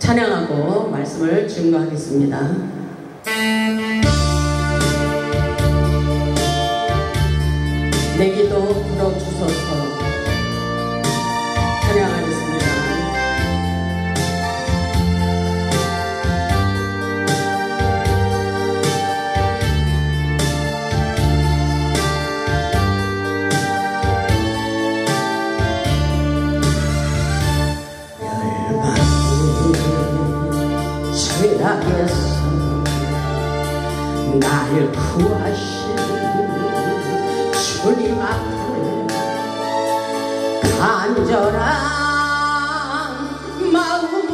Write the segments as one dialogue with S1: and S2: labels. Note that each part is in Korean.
S1: 찬양하고 말씀을 증거하겠습니다. 내 기도 들어주소서. 찬양하겠습니다. 죄악에서 날 구하신 주님 앞에 간절한 마음으로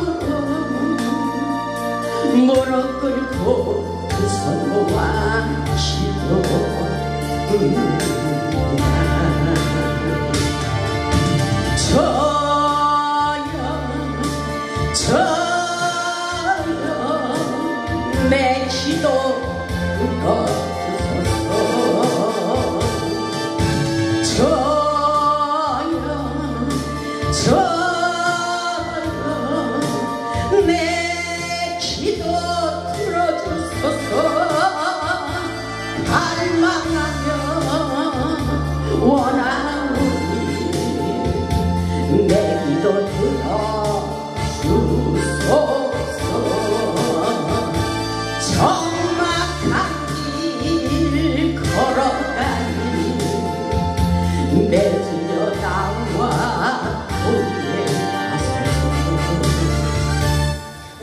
S1: 무릎 꿇고 두 손 모아 내 기도 들어주소서. 내 기도 들어주소서. 갈망하며 원하오니 내 기도 들어주소서. 적막한 길 걸어가니 맺으려 나와 보내 가소서.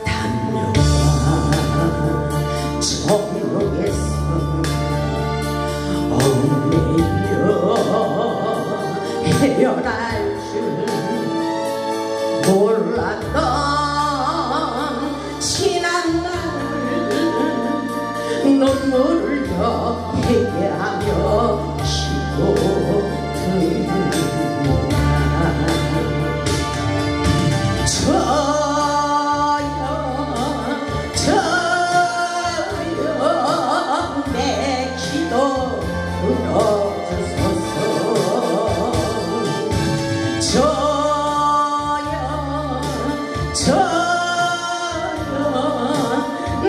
S1: 담력과 정욕에서 얽매여 헤어날 줄 몰랐던 눈물을 회개하며 기도드립니다. 저여 내 기도 들어주소서. 저여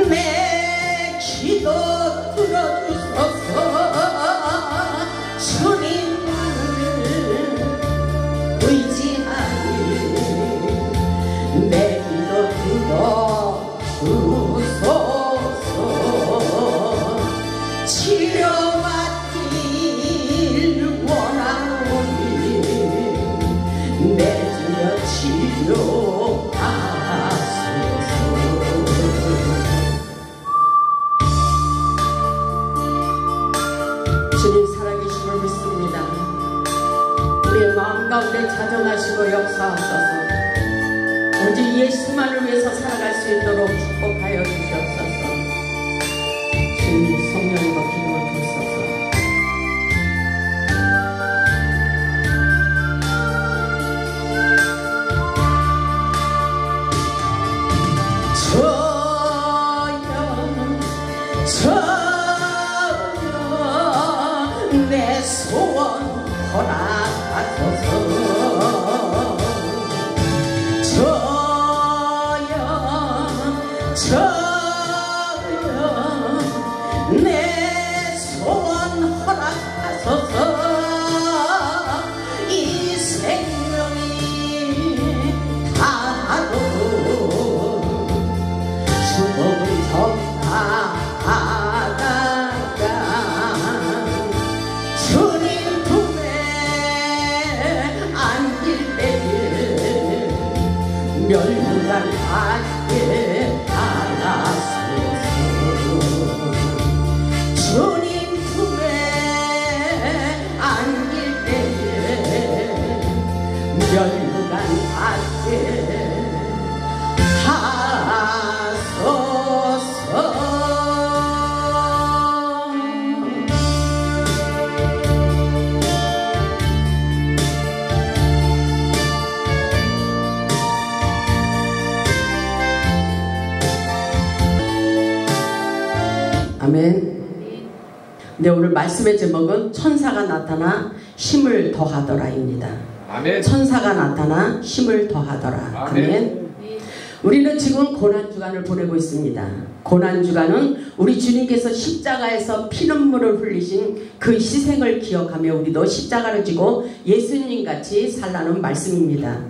S1: 내 기도 들어주소서. 주님만을 의지하니 내 기도 들어주소서. 치료받길 원하오니 내주여 치료하소서. 주님 살아계심을 믿습니다. 우리의 마음 가운데 자정하시고 역사하소서. 오직 예수만을 위해서 살아갈 수 있도록 축복하여 주시옵소서. 주님 성령으로 기름을 부으소서. 내 소원 허락하소서. 저여 내 소원 허락하소서. 이 생명이 다하도록 주복을 전하다가 주님 품에 안길 때에 멸류관 받게 하소서. 주님 품에 안길 때에 멸류관 받게 하소서. 아멘. 네, 오늘 말씀의 제목은 천사가 나타나 힘을 더하더라입니다.
S2: 아멘.
S1: 천사가 나타나 힘을 더하더라. 아멘. 우리는 지금 고난주간을 보내고 있습니다. 고난주간은 우리 주님께서 십자가에서 피눈물을 흘리신 그 희생을 기억하며 우리도 십자가를 지고 예수님같이 살라는 말씀입니다.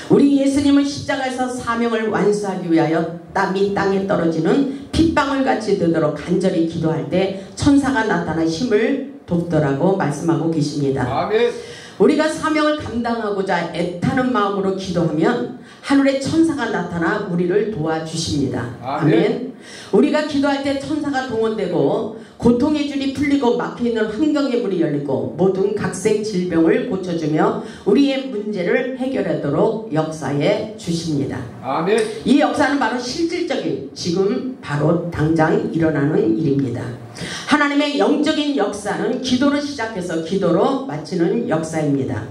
S1: 우리 예수님은 십자가에서 사명을 완수하기 위하여 땀이 땅에 떨어지는 핏방울같이 되도록 간절히 기도할 때 천사가 나타나 힘을 돕더라고 말씀하고 계십니다.
S2: 아멘.
S1: 우리가 사명을 감당하고자 애타는 마음으로 기도하면 하늘에 천사가 나타나 우리를 도와주십니다. 아멘. 우리가 기도할 때 천사가 동원되고 고통의 줄이 풀리고 막혀있는 환경의 문이 열리고 모든 각색 질병을 고쳐주며 우리의 문제를 해결하도록 역사해 주십니다.
S2: 아멘.
S1: 이 역사는 바로 실질적인 지금 바로 당장 일어나는 일입니다. 하나님의 영적인 역사는 기도로 시작해서 기도로 마치는 역사입니다.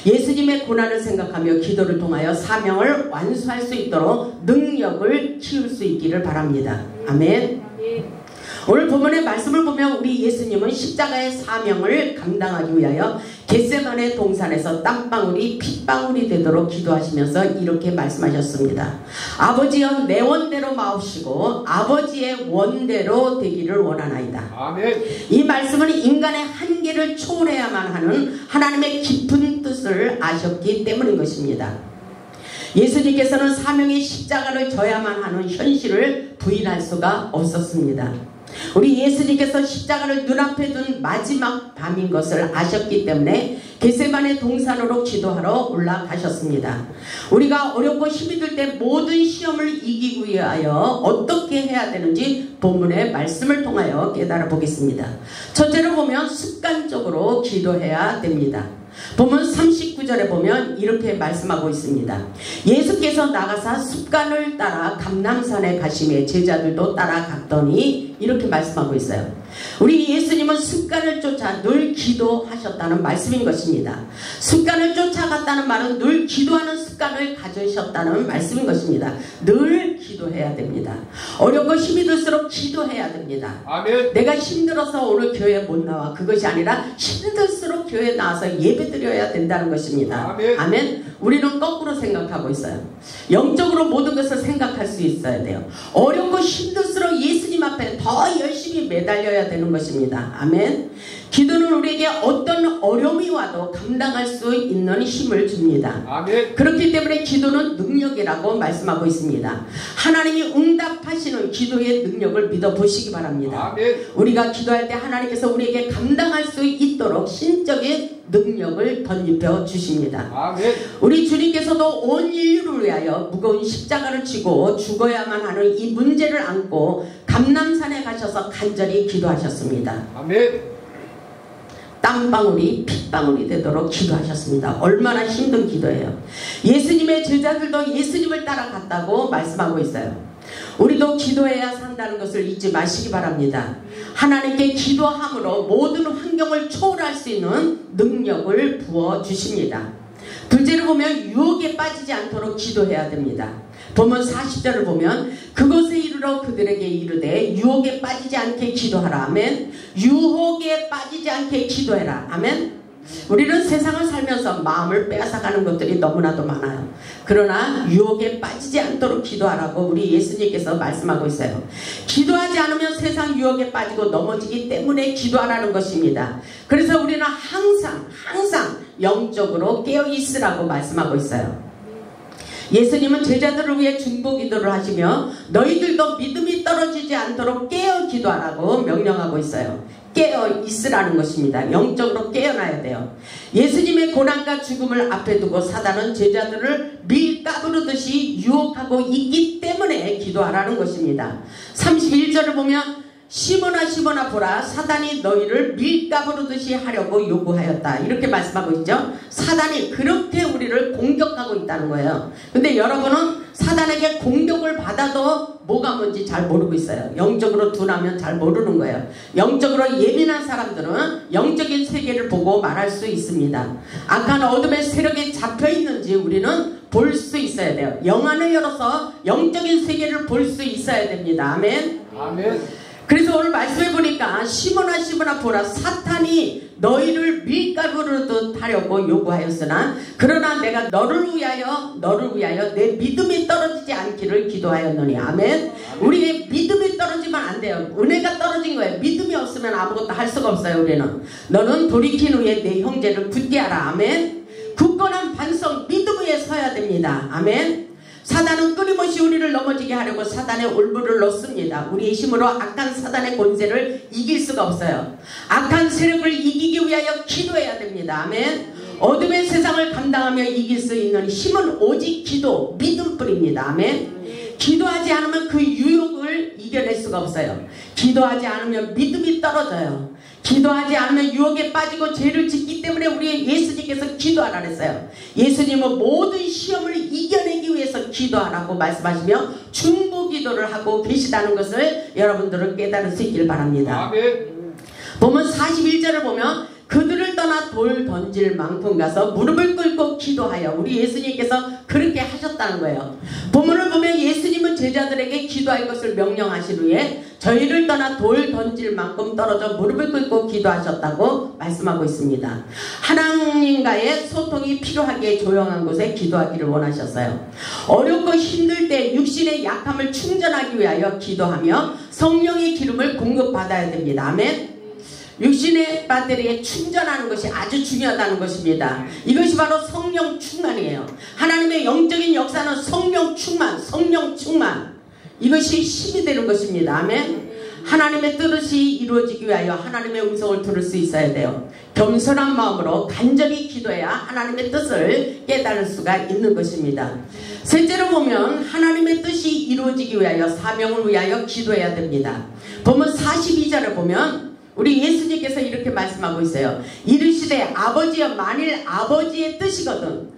S1: 예수님의 고난을 생각하며 기도를 통하여 사명을 완수할 수 있도록 능력을 키울 수 있기를 바랍니다. 아멘. 오늘 본문의 말씀을 보면 우리 예수님은 십자가의 사명을 감당하기 위하여 겟세마네 동산에서 땀방울이 핏방울이 되도록 기도하시면서 이렇게 말씀하셨습니다. 아버지여 내 원대로 마옵시고 아버지의 원대로 되기를 원하나이다.
S2: 아멘.
S1: 이 말씀은 인간의 한계를 초월해야만 하는 하나님의 깊은 뜻을 아셨기 때문인 것입니다. 예수님께서는 사명의 십자가를 져야만 하는 현실을 부인할 수가 없었습니다. 우리 예수님께서 십자가를 눈앞에 둔 마지막 밤인 것을 아셨기 때문에 겟세마네 동산으로 기도하러 올라가셨습니다. 우리가 어렵고 힘이 들 때 모든 시험을 이기기 위하여 어떻게 해야 되는지 본문의 말씀을 통하여 깨달아 보겠습니다. 첫째로 보면 습관적으로 기도해야 됩니다. 본문 39절에 보면 이렇게 말씀하고 있습니다. 예수께서 나가사 습관을 따라 감람산에 가시매 제자들도 따라갔더니 이렇게 말씀하고 있어요. 우리 예수님은 습관을 쫓아 늘 기도하셨다는 말씀인 것입니다. 습관을 쫓아갔다는 말은 늘 기도하는 습관을 가지셨다는 말씀인 것입니다. 늘 기도해야 됩니다. 어렵고 힘이 들수록 기도해야 됩니다.
S2: 아멘.
S1: 내가 힘들어서 오늘 교회에 못 나와 그것이 아니라 힘들수록 교회에 나와서 예배드려야 된다는 것입니다.
S2: 아멘.
S1: 아멘. 우리는 거꾸로 생각하고 있어요. 영적으로 모든 것을 생각할 수 있어야 돼요. 어렵고 힘들수록 예수님 앞에 더 열심히 매달려야 되는 것입니다. 아멘. 기도는 우리에게 어떤 어려움이 와도 감당할 수 있는 힘을 줍니다.
S2: 아멘.
S1: 그렇기 때문에 기도는 능력이라고 말씀하고 있습니다. 하나님이 응답하시는 기도의 능력을 믿어보시기 바랍니다.
S2: 아멘.
S1: 우리가 기도할 때 하나님께서 우리에게 감당할 수 있도록 신적인 능력을 덧입혀 주십니다.
S2: 아멘.
S1: 우리 주님께서도 온 인류를 위하여 무거운 십자가를 지고 죽어야만 하는 이 문제를 안고 감람산에 가셔서 간절히 기도하셨습니다.
S2: 아멘.
S1: 땀방울이 핏방울이 되도록 기도하셨습니다. 얼마나 힘든 기도예요. 예수님의 제자들도 예수님을 따라갔다고 말씀하고 있어요. 우리도 기도해야 산다는 것을 잊지 마시기 바랍니다. 하나님께 기도함으로 모든 환경을 초월할 수 있는 능력을 부어주십니다. 둘째로 보면 유혹에 빠지지 않도록 기도해야 됩니다. 본문 40절을 보면 그곳에 이르러 그들에게 이르되 유혹에 빠지지 않게 기도하라. 아멘. 유혹에 빠지지 않게 기도해라. 아멘. 우리는 세상을 살면서 마음을 빼앗아가는 것들이 너무나도 많아요. 그러나 유혹에 빠지지 않도록 기도하라고 우리 예수님께서 말씀하고 있어요. 기도하지 않으면 세상 유혹에 빠지고 넘어지기 때문에 기도하라는 것입니다. 그래서 우리는 항상 영적으로 깨어있으라고 말씀하고 있어요. 예수님은 제자들을 위해 중보기도를 하시며 너희들도 믿음이 떨어지지 않도록 깨어 기도하라고 명령하고 있어요. 깨어 있으라는 것입니다. 영적으로 깨어나야 돼요. 예수님의 고난과 죽음을 앞에 두고 사단은 제자들을 밀가부르듯이 유혹하고 있기 때문에 기도하라는 것입니다. 31절을 보면 시몬아 보라 사단이 너희를 밀가부르듯이 하려고 요구하였다. 이렇게 말씀하고 있죠. 사단이 그렇게 우리를 공격하고 있다는 거예요. 근데 여러분은 사단에게 공격을 받아도 뭐가 뭔지 잘 모르고 있어요. 영적으로 둔하면 잘 모르는 거예요. 영적으로 예민한 사람들은 영적인 세계를 보고 말할 수 있습니다. 악한 어둠의 세력에 잡혀있는지 우리는 볼 수 있어야 돼요. 영안을 열어서 영적인 세계를 볼 수 있어야 됩니다. 아멘.
S2: 아멘.
S1: 그래서 오늘 말씀해 보니까 시몬아 보라 사탄이 너희를 밀가루로도 하려고 요구하였으나 그러나 내가 너를 위하여 내 믿음이 떨어지지 않기를 기도하였노니. 아멘. 우리의 믿음이 떨어지면 안 돼요. 은혜가 떨어진 거예요. 믿음이 없으면 아무것도 할 수가 없어요. 우리는. 너는 돌이킨 후에 내 형제를 굳게 하라. 아멘. 굳건한 반석 믿음 위에 서야 됩니다. 아멘. 사단은 끊임없이 우리를 넘어지게 하려고 사단의 올무를 넣습니다. 우리의 힘으로 악한 사단의 권세를 이길 수가 없어요. 악한 세력을 이기기 위하여 기도해야 됩니다. 아멘. 어둠의 세상을 감당하며 이길 수 있는 힘은 오직 기도, 믿음뿐입니다. 아멘. 기도하지 않으면 그 유혹을 이겨낼 수가 없어요. 기도하지 않으면 믿음이 떨어져요. 기도하지 않으면 유혹에 빠지고 죄를 짓기 때문에 우리 예수님께서 기도하라 그랬어요. 예수님은 모든 시험을 이겨내기 위해서 기도하라고 말씀하시며 중보기도를 하고 계시다는 것을 여러분들은 깨달을 수 있길 바랍니다. 보면 41절을 보면 그들을 떠나 돌 던질 만큼 가서 무릎을 꿇고 기도하여, 우리 예수님께서 그렇게 하셨다는 거예요. 본문을 보면 예수님은 제자들에게 기도할 것을 명령하신 후에 저희를 떠나 돌 던질 만큼 떨어져 무릎을 꿇고 기도하셨다고 말씀하고 있습니다. 하나님과의 소통이 필요하게 조용한 곳에 기도하기를 원하셨어요. 어렵고 힘들 때 육신의 약함을 충전하기 위하여 기도하며 성령의 기름을 공급받아야 됩니다. 아멘. 육신의 배터리에 충전하는 것이 아주 중요하다는 것입니다. 이것이 바로 성령 충만이에요. 하나님의 영적인 역사는 성령 충만, 이것이 힘이 되는 것입니다. 아멘. 하나님의 뜻이 이루어지기 위하여 하나님의 음성을 들을 수 있어야 돼요. 겸손한 마음으로 간절히 기도해야 하나님의 뜻을 깨달을 수가 있는 것입니다. 셋째로 보면 하나님의 뜻이 이루어지기 위하여, 사명을 위하여 기도해야 됩니다. 보면 42절을 보면 우리 예수님께서 이렇게 말씀하고 있어요. 이르시되 아버지여 만일 아버지의 뜻이거든.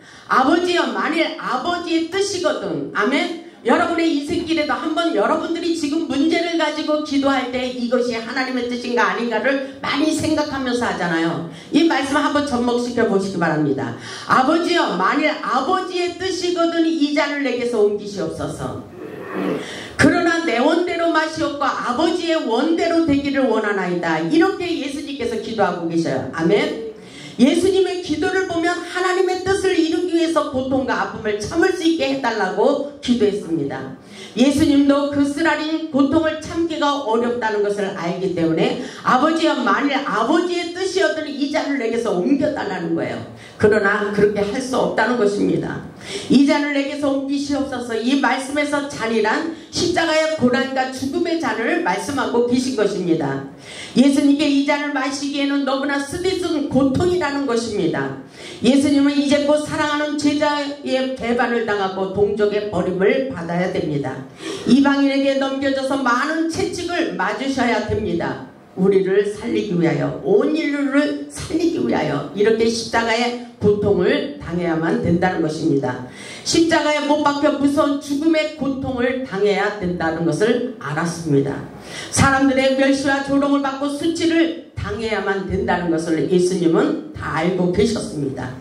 S1: 아멘. 여러분의 인생길에도 한번 여러분들이 지금 문제를 가지고 기도할 때 이것이 하나님의 뜻인가 아닌가를 많이 생각하면서 하잖아요. 이 말씀을 한번 접목시켜 보시기 바랍니다. 아버지여 만일 아버지의 뜻이거든 이 잔을 내게서 옮기시옵소서. 그러나 내 원대로 마시옵고 아버지의 원대로 되기를 원하나이다. 이렇게 예수님께서 기도하고 계셔요. 아멘. 예수님의 기도를 보면 하나님의 뜻을 이루기 위해서 고통과 아픔을 참을 수 있게 해달라고 기도했습니다. 예수님도 그 쓰라린 고통을 참기가 어렵다는 것을 알기 때문에 아버지여 만일 아버지의 뜻이었더니 이 잔을 내게서 옮겨달라는 거예요. 그러나 그렇게 할 수 없다는 것입니다. 이 잔을 내게서 옮기시옵소서. 이 말씀에서 잔이란 십자가의 고난과 죽음의 잔을 말씀하고 계신 것입니다. 예수님께 이 잔을 마시기에는 너무나 쓰디쓴 고통이라는 것입니다. 예수님은 이제 곧 사랑하는 제자의 배반을 당하고 동족의 버림을 받아야 됩니다. 이방인에게 넘겨져서 많은 채찍을 맞으셔야 됩니다. 우리를 살리기 위하여, 온 인류를 살리기 위하여 이렇게 십자가의 고통을 당해야만 된다는 것입니다. 십자가에 못 박혀 무서운 죽음의 고통을 당해야 된다는 것을 알았습니다. 사람들의 멸시와 조롱을 받고 수치를 당해야만 된다는 것을 예수님은 다 알고 계셨습니다.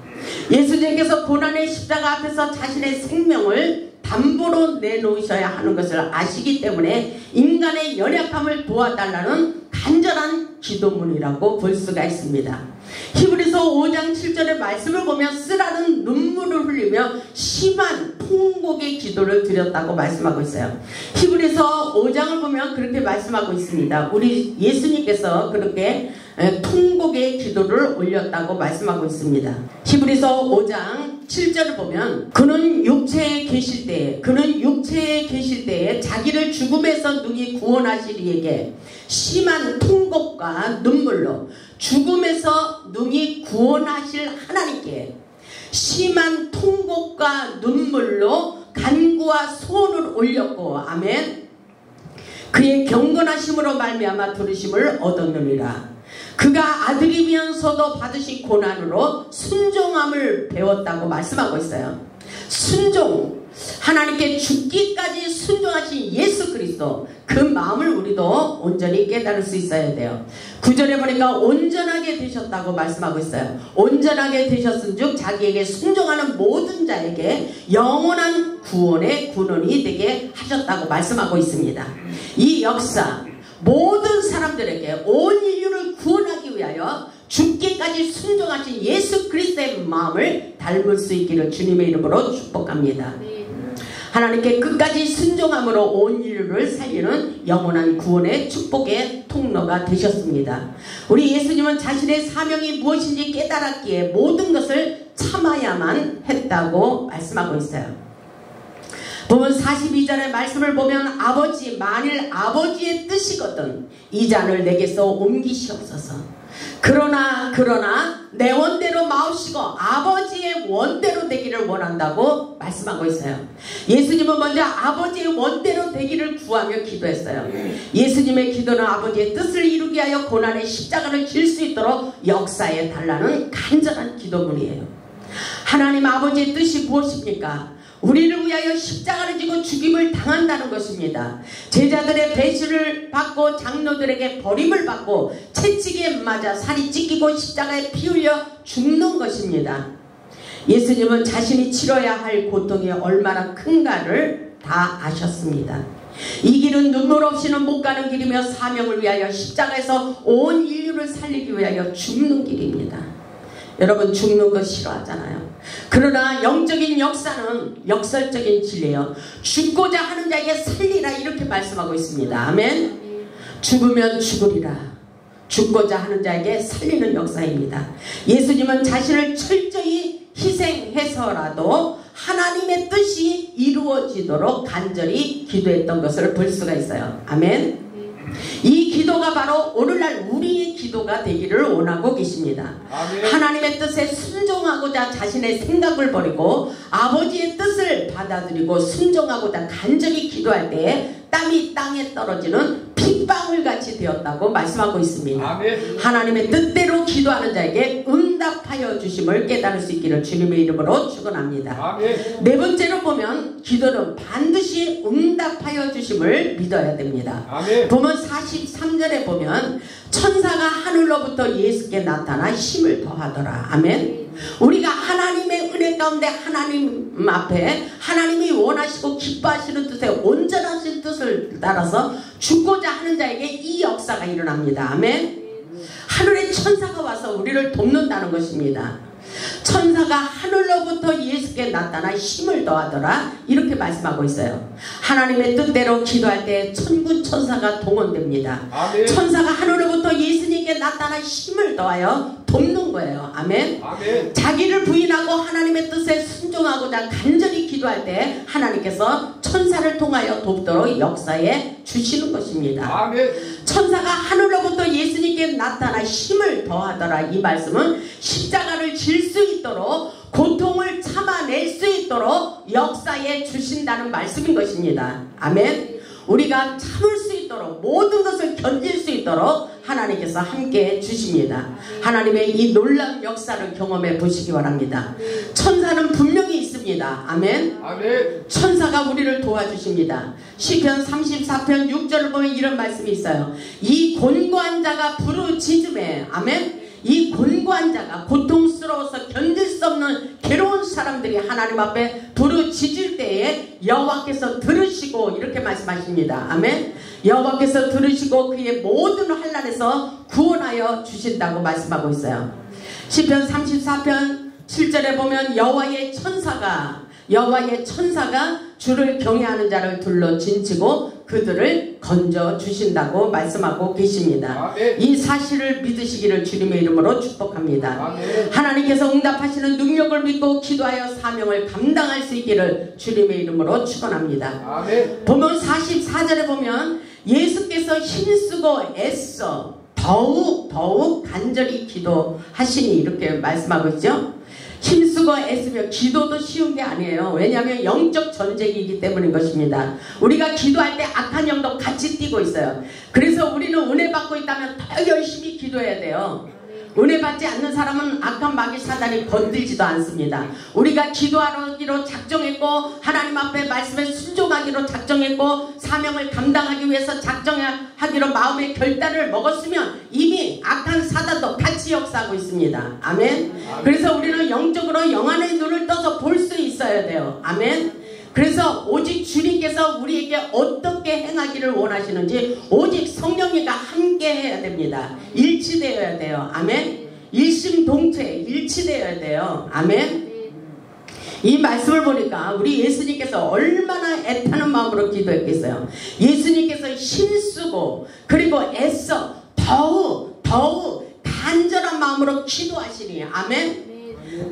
S1: 예수님께서 고난의 십자가 앞에서 자신의 생명을 담보로 내놓으셔야 하는 것을 아시기 때문에 인간의 연약함을 도와달라는 간절한 기도문이라고 볼 수가 있습니다. 히브리서 5장 7절의 말씀을 보면 쓰라는 눈물을 흘리며 심한 통곡의 기도를 드렸다고 말씀하고 있어요. 히브리서 5장을 보면 그렇게 말씀하고 있습니다. 우리 예수님께서 그렇게 통곡의 기도를 올렸다고 말씀하고 있습니다. 히브리서 5장 7절을 보면 그는 육체에 계실 때에 자기를 죽음에서 능히 구원하실 이에게 심한 통곡과 눈물로, 죽음에서 능히 구원하실 하나님께 심한 통곡과 눈물로 간구와 소원을 올렸고, 아멘. 그의 경건하심으로 말미암아 들으심을 얻었느니라. 그가 아들이면서도 받으신 고난으로 순종함을 배웠다고 말씀하고 있어요. 순종, 하나님께 죽기까지 순종하신 예수 그리스도, 그 마음을 우리도 온전히 깨달을 수 있어야 돼요. 9절에 보니까 온전하게 되셨다고 말씀하고 있어요. 온전하게 되셨은즉 자기에게 순종하는 모든 자에게 영원한 구원의 군원이 되게 하셨다고 말씀하고 있습니다. 이 역사 모든 사람들에게, 온 인류를 구원하기 위하여 죽기까지 순종하신 예수 그리스도의 마음을 닮을 수 있기를 주님의 이름으로 축복합니다. 하나님께 끝까지 순종함으로 온 인류를 살리는 영원한 구원의 축복의 통로가 되셨습니다. 우리 예수님은 자신의 사명이 무엇인지 깨달았기에 모든 것을 참아야만 했다고 말씀하고 있어요. 보면 42절의 말씀을 보면 아버지, 만일 아버지의 뜻이거든 이 잔을 내게서 옮기시옵소서. 그러나 내 원대로 마옵시고 아버지의 원대로 되기를 원한다고 말씀하고 있어요. 예수님은 먼저 아버지의 원대로 되기를 구하며 기도했어요. 예수님의 기도는 아버지의 뜻을 이루기 위하여 고난의 십자가를 질 수 있도록 역사해 달라는 간절한 기도문이에요. 하나님 아버지의 뜻이 무엇입니까? 우리를 위하여 십자가를 지고 죽임을 당한다는 것입니다. 제자들의 배신을 받고 장로들에게 버림을 받고 채찍에 맞아 살이 찢기고 십자가에 피 흘려 죽는 것입니다. 예수님은 자신이 치러야 할 고통이 얼마나 큰가를 다 아셨습니다. 이 길은 눈물 없이는 못 가는 길이며 사명을 위하여 십자가에서 온 인류를 살리기 위하여 죽는 길입니다. 여러분 죽는 거 싫어하잖아요. 그러나 영적인 역사는 역설적인 진리예요. 죽고자 하는 자에게 살리라 이렇게 말씀하고 있습니다. 아멘. 죽으면 죽으리라. 죽고자 하는 자에게 살리는 역사입니다. 예수님은 자신을 철저히 희생해서라도 하나님의 뜻이 이루어지도록 간절히 기도했던 것을 볼 수가 있어요. 아멘. 이 기도가 바로 오늘날 우리의 기도가 되기를 원하고 계십니다. 아멘. 하나님의 뜻에 순종하고자 자신의 생각을 버리고 아버지의 뜻을 받아들이고 순종하고자 간절히 기도할 때 땀이 땅에 떨어지는 핏방울 같이 되었다고 말씀하고 있습니다. 아멘. 하나님의 뜻대로 기도하는 자에게 응답하여 주심을 깨달을 수 있기를 주님의 이름으로 축원합니다. 아멘. 네 번째로 보면 기도는 반드시 응답하여 주심을 믿어야 됩니다. 아멘. 보면 43절에 보면 천사가 하늘로부터 예수께 나타나 힘을 더하더라. 아멘. 우리가 하나님의 은혜 가운데 하나님 앞에 하나님이 원하시고 기뻐하시는 뜻에 온전하신 뜻을 따라서 죽고자 하는 자에게 이 역사가 일어납니다. 아멘. 하늘의 천사가 와서 우리를 돕는다는 것입니다. 천사가 하늘로부터 예수께 나타나 힘을 더하더라 이렇게 말씀하고 있어요. 하나님의 뜻대로 기도할 때 천군 천사가 동원됩니다. 아멘. 천사가 하늘로부터 예수님께 나타나 힘을 더하여 돕는 거예요. 아멘. 아멘. 자기를 부인하고 하나님의 뜻에 순종하고자 간절히 기도할 때 하나님께서 천사를 통하여 돕도록 역사해 주시는 것입니다. 아멘. 천사가 하늘로부터 예수님께 나타나 힘을 더하더라 이 말씀은 십자가를 질 수 있도록 고통을 참아낼 수 있도록 역사해 주신다는 말씀인 것입니다. 아멘. 우리가 참을 수 있도록 모든 것을 견딜 수 있도록 하나님께서 함께 주십니다. 하나님의 이 놀라운 역사를 경험해 보시기 바랍니다. 천사는 분명히 있습니다. 아멘. 아멘. 천사가 우리를 도와주십니다. 시편 34편 6절을 보면 이런 말씀이 있어요. 이 곤고한 자가 부르짖음에 아멘. 이 곤고한 자가 고통스러워서 견딜 수 없는 괴로운 사람들이 하나님 앞에 부르짖을 때에 여호와께서 들으시고 이렇게 말씀하십니다. 아멘. 여호와께서 들으시고 그의 모든 환난에서 구원하여 주신다고 말씀하고 있어요. 시편 34편 7절에 보면 여호와의 천사가 주를 경외하는 자를 둘러 진치고 그들을 건져 주신다고 말씀하고 계십니다. 아멘. 이 사실을 믿으시기를 주님의 이름으로 축복합니다. 아멘. 하나님께서 응답하시는 능력을 믿고 기도하여 사명을 감당할 수 있기를 주님의 이름으로 축원합니다. 아멘. 보면 44절에 보면 예수께서 힘쓰고 애써 더욱 간절히 기도하시니 이렇게 말씀하고 있죠. 힘쓰고 애쓰며 기도도 쉬운 게 아니에요. 왜냐하면 영적 전쟁이기 때문인 것입니다. 우리가 기도할 때 악한 영도 같이 뛰고 있어요. 그래서 우리는 은혜 받고 있다면 더 열심히 기도해야 돼요. 은혜 받지 않는 사람은 악한 마귀 사단이 건들지도 않습니다. 우리가 기도하기로 작정했고 하나님 앞에 말씀에 순종하기로 작정했고 사명을 감당하기 위해서 작정하기로 마음의 결단을 먹었으면 이미 악한 사단도 같이 역사하고 있습니다. 아멘. 그래서 우리는 영적으로 영안의 눈을 떠서 볼 수 있어야 돼요. 아멘. 그래서 오직 주님께서 우리에게 어떻게 행하기를 원하시는지 오직 성령님과 함께 해야 됩니다. 일치되어야 돼요. 아멘. 일심동체 일치되어야 돼요. 아멘. 이 말씀을 보니까 우리 예수님께서 얼마나 애타는 마음으로 기도했겠어요. 예수님께서 힘쓰고 그리고 애써 더욱 간절한 마음으로 기도하시니 아멘.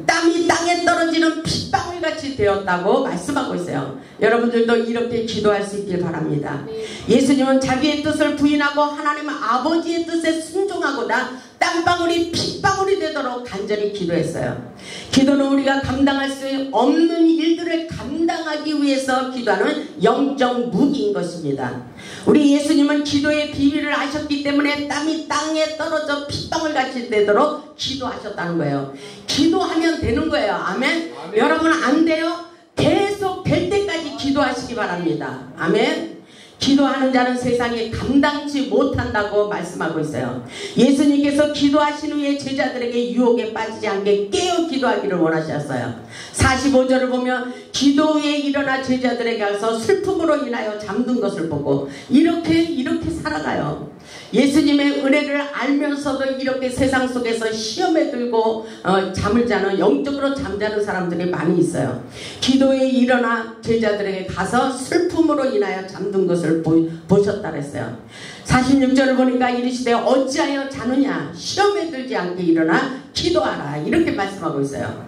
S1: 땀이 땅에 떨어지는 핏방울같이 되었다고 말씀하고 있어요. 여러분들도 이렇게 기도할 수 있길 바랍니다. 예수님은 자기의 뜻을 부인하고 하나님 아버지의 뜻에 순종하고자 땀방울이 핏방울이 되도록 간절히 기도했어요. 기도는 우리가 감당할 수 없는 일들을 감당하기 위해서 기도하는 영적 무기인 것입니다. 우리 예수님은 기도의 비밀을 아셨기 때문에 땀이 땅에 떨어져 핏방울같이 되도록 기도하셨다는 거예요. 기도하면 되는 거예요. 아멘. 여러분 안 돼요? 계속 될 때까지 기도하시기 바랍니다. 아멘. 기도하는 자는 세상에 감당치 못한다고 말씀하고 있어요. 예수님께서 기도하신 후에 제자들에게 유혹에 빠지지 않게 깨어 기도하기를 원하셨어요. 45절을 보면 기도 후에 일어나 제자들에게 가서 슬픔으로 인하여 잠든 것을 보고 이렇게 살아가요. 예수님의 은혜를 알면서도 이렇게 세상 속에서 시험에 들고 잠을 자는 영적으로 잠자는 사람들이 많이 있어요. 기도에 일어나 제자들에게 가서 슬픔으로 인하여 잠든 것을 보셨다 그랬어요. 46절을 보니까 이르시되 어찌하여 자느냐 시험에 들지 않게 일어나 기도하라 이렇게 말씀하고 있어요.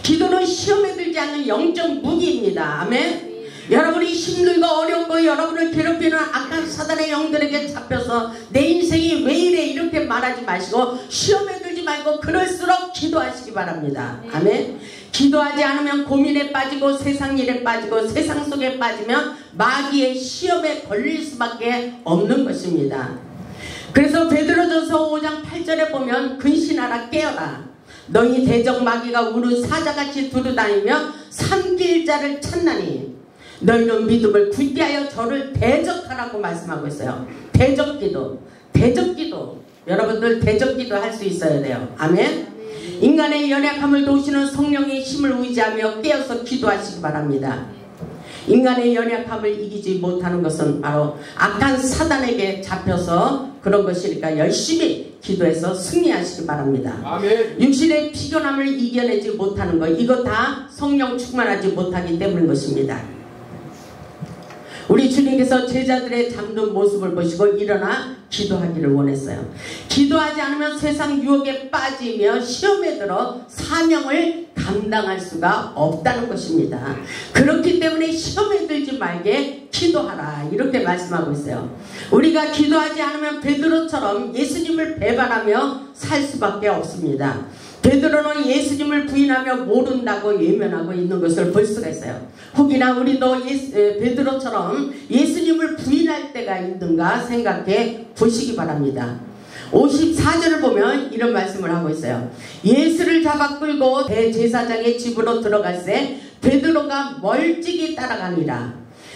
S1: 기도는 시험에 들지 않는 영적 무기입니다. 아멘. 여러분이 힘들고 어렵고 여러분을 괴롭히는 악한 사단의 영들에게 잡혀서 내 인생이 왜 이래 이렇게 말하지 마시고 시험에 들지 말고 그럴수록 기도하시기 바랍니다. 아멘. 기도하지 않으면 고민에 빠지고 세상 일에 빠지고 세상 속에 빠지면 마귀의 시험에 걸릴 수밖에 없는 것입니다. 그래서 베드로전서 5장 8절에 보면 근신하라 깨어라 너희 대적 마귀가 우는 사자같이 두루다니며 삼킬 자를 찾나니 너희는 믿음을 굳게 하여 저를 대적하라고 말씀하고 있어요. 대적기도 여러분들 대적기도 할 수 있어야 돼요. 아멘. 인간의 연약함을 도우시는 성령의 힘을 의지하며 깨어서 기도하시기 바랍니다. 인간의 연약함을 이기지 못하는 것은 바로 악한 사단에게 잡혀서 그런 것이니까 열심히 기도해서 승리하시기 바랍니다. 아멘. 육신의 피곤함을 이겨내지 못하는 것 이거 다 성령 충만하지 못하기 때문인 것입니다. 우리 주님께서 제자들의 잠든 모습을 보시고 일어나 기도하기를 원했어요. 기도하지 않으면 세상 유혹에 빠지며 시험에 들어 사명을 감당할 수가 없다는 것입니다. 그렇기 때문에 시험에 들지 말게 기도하라 이렇게 말씀하고 있어요. 우리가 기도하지 않으면 베드로처럼 예수님을 배반하며 살 수밖에 없습니다. 베드로는 예수님을 부인하며 모른다고 외면하고 있는 것을 볼 수가 있어요. 혹이나 우리도 베드로처럼 예수님을 부인할 때가 있는가 생각해 보시기 바랍니다. 54절을 보면 이런 말씀을 하고 있어요. 예수를 잡아 끌고 대제사장의 집으로 들어갈새 베드로가 멀찍이 따라가니라.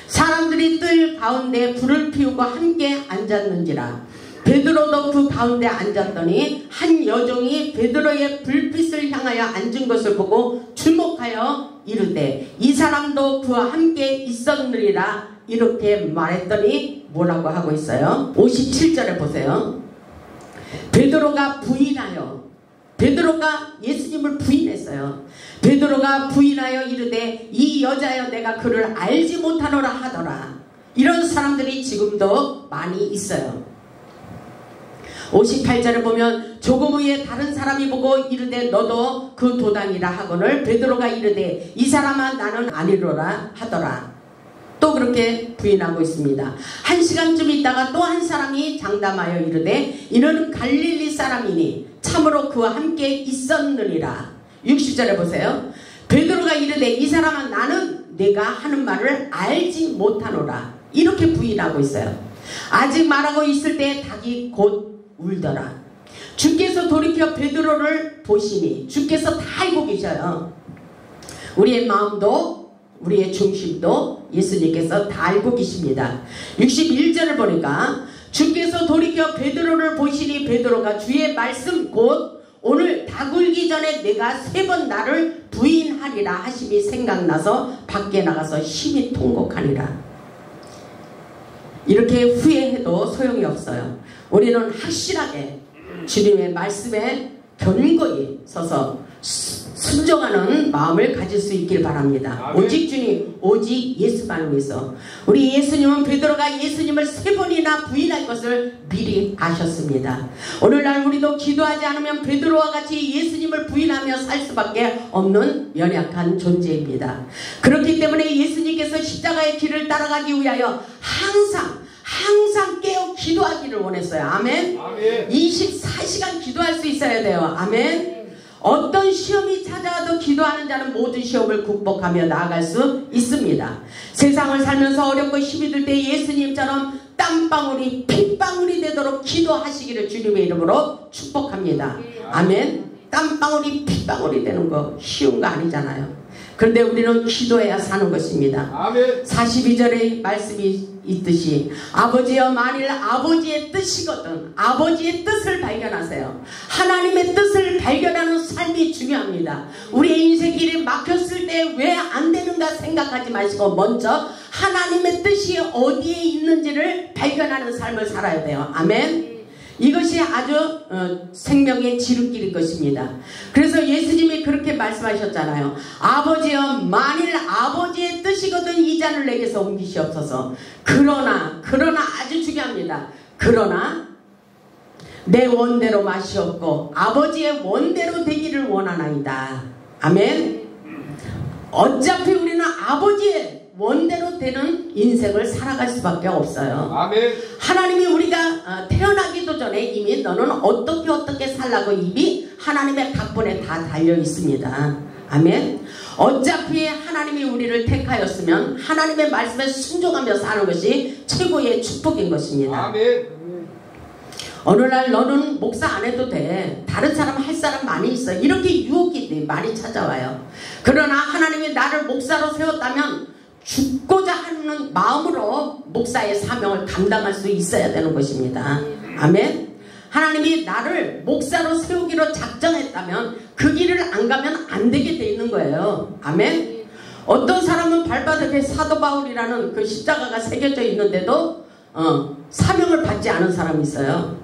S1: 사람들이 뜰 가운데 불을 피우고 함께 앉았는지라. 베드로도 그 가운데 앉았더니 한 여종이 베드로의 불빛을 향하여 앉은 것을 보고 주목하여 이르되 이 사람도 그와 함께 있었느리라 이렇게 말했더니 뭐라고 하고 있어요? 57절에 보세요. 베드로가 예수님을 부인했어요. 베드로가 부인하여 이르되 이 여자여 내가 그를 알지 못하노라 하더라. 이런 사람들이 지금도 많이 있어요. 58절을 보면 조금 후에 다른 사람이 보고 이르되 너도 그 도당이라 하거늘 베드로가 이르되 이 사람아 나는 아니로라 하더라. 또 그렇게 부인하고 있습니다. 1시간쯤 있다가 또 한 사람이 장담하여 이르되 이는 갈릴리 사람이니 참으로 그와 함께 있었느니라. 60절에 보세요. 베드로가 이르되 이 사람아 나는 내가 하는 말을 알지 못하노라. 이렇게 부인하고 있어요. 아직 말하고 있을 때 닭이 곧 울더라. 주께서 돌이켜 베드로를 보시니 주께서 다 알고 계셔요. 우리의 마음도 우리의 중심도 예수님께서 다 알고 계십니다. 61절을 보니까 주께서 돌이켜 베드로를 보시니 베드로가 주의 말씀 곧 오늘 닭 울기 전에 내가 3번 나를 부인하리라 하심이 생각나서 밖에 나가서 심히 통곡하니라. 이렇게 후회해도 소용이 없어요. 우리는 확실하게 주님의 말씀에 견고히 서서 순종하는 마음을 가질 수 있길 바랍니다.
S2: 아멘.
S1: 오직 주님, 오직 예수만을 위해서. 우리 예수님은 베드로가 예수님을 3번이나 부인할 것을 미리 아셨습니다. 오늘날 우리도 기도하지 않으면 베드로와 같이 예수님을 부인하며 살 수밖에 없는 연약한 존재입니다. 그렇기 때문에 예수님께서 십자가의 길을 따라가기 위하여 항상 깨어 기도하기를 원했어요. 아멘.
S2: 아멘.
S1: 24시간 기도할 수 있어야 돼요. 아멘. 어떤 시험이 찾아와도 기도하는 자는 모든 시험을 극복하며 나아갈 수 있습니다. 세상을 살면서 어렵고 힘이 들 때 예수님처럼 땀방울이 핏방울이 되도록 기도하시기를 주님의 이름으로 축복합니다. 아멘. 땀방울이 핏방울이 되는 거 쉬운 거 아니잖아요. 그런데 우리는 기도해야 사는 것입니다.
S2: 아멘.
S1: 42절의 말씀이 있듯이 아버지여, 만일 아버지의 뜻이거든 아버지의 뜻을 발견하세요. 하나님의 뜻을 발견하는 삶이 중요합니다. 우리의 인생길이 막혔을 때 왜 안 되는가 생각하지 마시고 먼저 하나님의 뜻이 어디에 있는지를 발견하는 삶을 살아야 돼요. 아멘. 이것이 아주 생명의 지름길인 것입니다. 그래서 예수님이 그렇게 말씀하셨잖아요. 아버지여, 만일 아버지의 뜻이거든 이 잔을 내게서 옮기시옵소서. 그러나 아주 중요합니다. 그러나 내 원대로 마시옵고 아버지의 원대로 되기를 원하나이다. 아멘. 어차피 우리는 아버지의 원대로 되는 인생을 살아갈 수밖에 없어요.
S2: 아멘.
S1: 하나님이 우리가 태어나기도 전에 이미 너는 어떻게 살라고 이미 하나님의 각본에 다 달려 있습니다. 아멘. 어차피 하나님이 우리를 택하였으면 하나님의 말씀에 순종하며 사는 것이 최고의 축복인 것입니다.
S2: 아멘.
S1: 어느 날 너는 목사 안 해도 돼. 다른 사람 할 사람 많이 있어. 이렇게 유혹이 많이 찾아와요. 그러나 하나님이 나를 목사로 세웠다면 죽고자 하는 마음으로 목사의 사명을 감당할 수 있어야 되는 것입니다. 아멘. 하나님이 나를 목사로 세우기로 작정했다면 그 길을 안 가면 안 되게 돼 있는 거예요. 아멘. 어떤 사람은 발바닥에 사도 바울이라는 그 십자가가 새겨져 있는데도 사명을 받지 않은 사람이 있어요.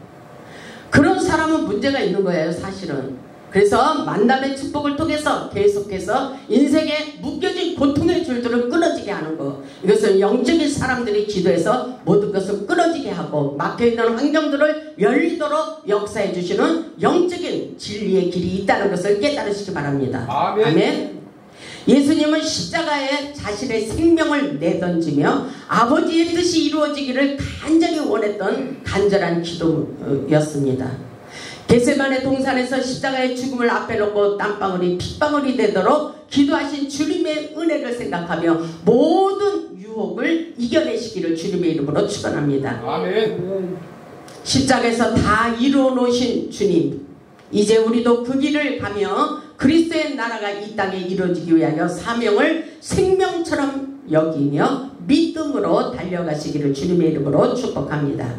S1: 그런 사람은 문제가 있는 거예요, 사실은. 그래서 만남의 축복을 통해서 계속해서 인생에 묶여진 고통의 줄들을 끊어지게 하는 것, 이것은 영적인 사람들이 기도해서 모든 것을 끊어지게 하고 막혀있는 환경들을 열리도록 역사해 주시는 영적인 진리의 길이 있다는 것을 깨달으시기 바랍니다.
S2: 아멘.
S1: 아멘. 예수님은 십자가에 자신의 생명을 내던지며 아버지의 뜻이 이루어지기를 간절히 원했던 간절한 기도였습니다. 겟세마네 동산에서 십자가의 죽음을 앞에 놓고 땀방울이 핏방울이 되도록 기도하신 주님의 은혜를 생각하며 모든 유혹을 이겨내시기를 주님의 이름으로 축원합니다.
S2: 아멘.
S1: 십자가에서 다 이루어 놓으신 주님, 이제 우리도 그 길을 가며 그리스도의 나라가 이 땅에 이루어지기 위하여 사명을 생명처럼 여기며 믿음으로 달려가시기를 주님의 이름으로 축복합니다.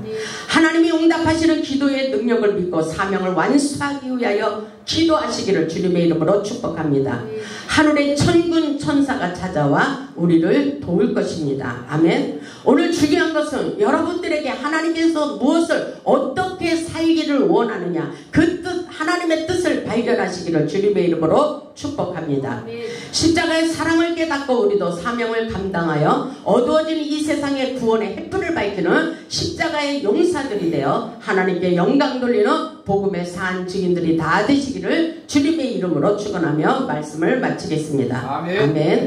S1: 하나님이 응답하시는 기도의 능력을 믿고 사명을 완수하기 위하여 기도하시기를 주님의 이름으로 축복합니다. 하늘의 천군 천사가 찾아와 우리를 도울 것입니다. 아멘. 오늘 중요한 것은 여러분들에게 하나님께서 무엇을 어떻게 살기를 원하느냐, 그 뜻, 하나님의 뜻을 발견하시기를 주님의 이름으로 축복합니다. 십자가의 사랑을 깨닫고 우리도 사명을 감당하여 어두워진 이 세상의 구원의 햇불을 밝히는 십자가의 용사들이 되어 하나님께 영광 돌리는 복음의 산 증인들이 다 되시기를 주님의 이름으로 축원하며 말씀을 마치겠습니다.
S2: 아멘.
S1: 아멘.